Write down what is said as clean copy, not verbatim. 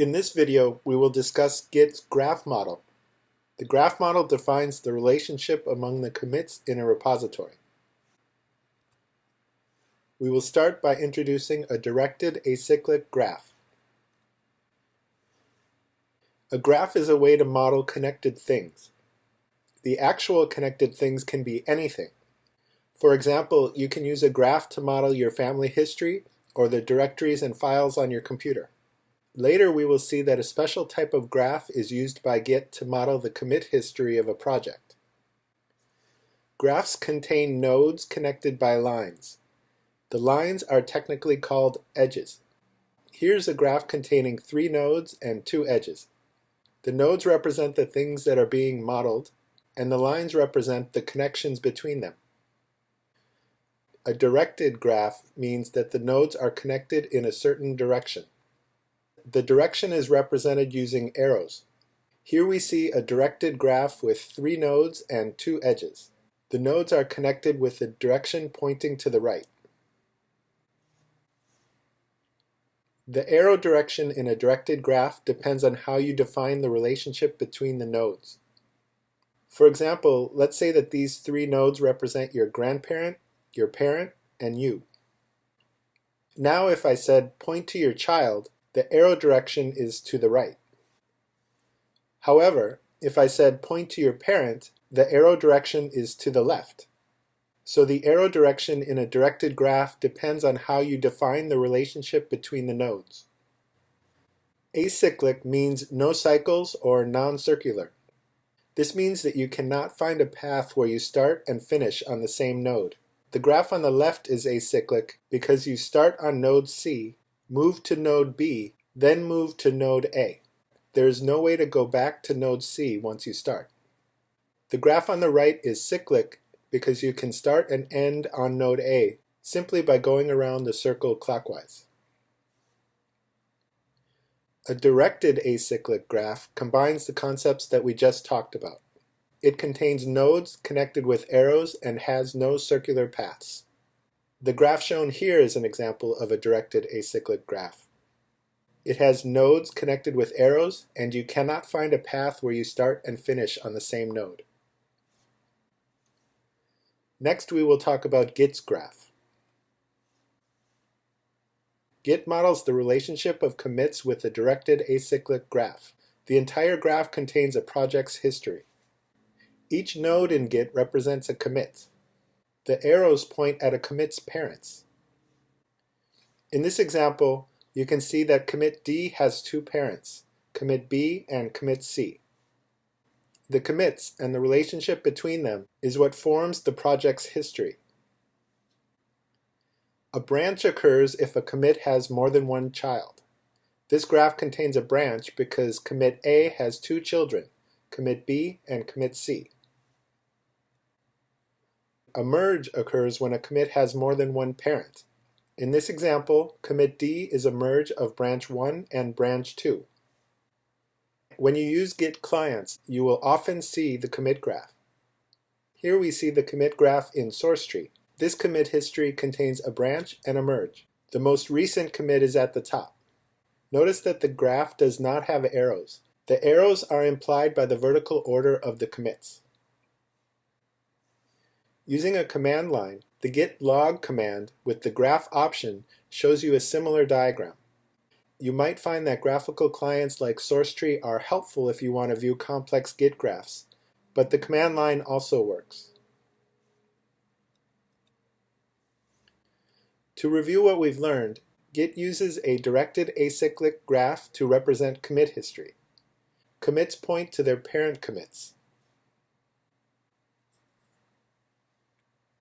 In this video, we will discuss Git's graph model. The graph model defines the relationship among the commits in a repository. We will start by introducing a directed acyclic graph. A graph is a way to model connected things. The actual connected things can be anything. For example, you can use a graph to model your family history or the directories and files on your computer. Later, we will see that a special type of graph is used by Git to model the commit history of a project. Graphs contain nodes connected by lines. The lines are technically called edges. Here's a graph containing 3 nodes and 2 edges. The nodes represent the things that are being modeled, and the lines represent the connections between them. A directed graph means that the nodes are connected in a certain direction. The direction is represented using arrows. Here we see a directed graph with 3 nodes and 2 edges. The nodes are connected with the direction pointing to the right. The arrow direction in a directed graph depends on how you define the relationship between the nodes. For example, let's say that these 3 nodes represent your grandparent, your parent, and you. Now if I said point to your child, the arrow direction is to the right. However, if I said point to your parent, the arrow direction is to the left. So the arrow direction in a directed graph depends on how you define the relationship between the nodes. Acyclic means no cycles or non-circular. This means that you cannot find a path where you start and finish on the same node. The graph on the left is acyclic because you start on node C, move to node B, then move to node A. There is no way to go back to node C once you start. The graph on the right is cyclic because you can start and end on node A simply by going around the circle clockwise. A directed acyclic graph combines the concepts that we just talked about. It contains nodes connected with arrows and has no circular paths. The graph shown here is an example of a directed acyclic graph. It has nodes connected with arrows, and you cannot find a path where you start and finish on the same node. Next, we will talk about Git's graph. Git models the relationship of commits with a directed acyclic graph. The entire graph contains a project's history. Each node in Git represents a commit. The arrows point at a commit's parents. In this example, you can see that commit D has 2 parents, commit B and commit C. The commits and the relationship between them is what forms the project's history. A branch occurs if a commit has more than one child. This graph contains a branch because commit A has 2 children, commit B and commit C. A merge occurs when a commit has more than one parent. In this example, commit D is a merge of branch 1 and branch 2. When you use Git clients, you will often see the commit graph. Here we see the commit graph in source tree. This commit history contains a branch and a merge. The most recent commit is at the top. Notice that the graph does not have arrows. The arrows are implied by the vertical order of the commits. Using a command line, the git log command with the graph option shows you a similar diagram. You might find that graphical clients like SourceTree are helpful if you want to view complex Git graphs, but the command line also works. To review what we've learned, Git uses a directed acyclic graph to represent commit history. Commits point to their parent commits.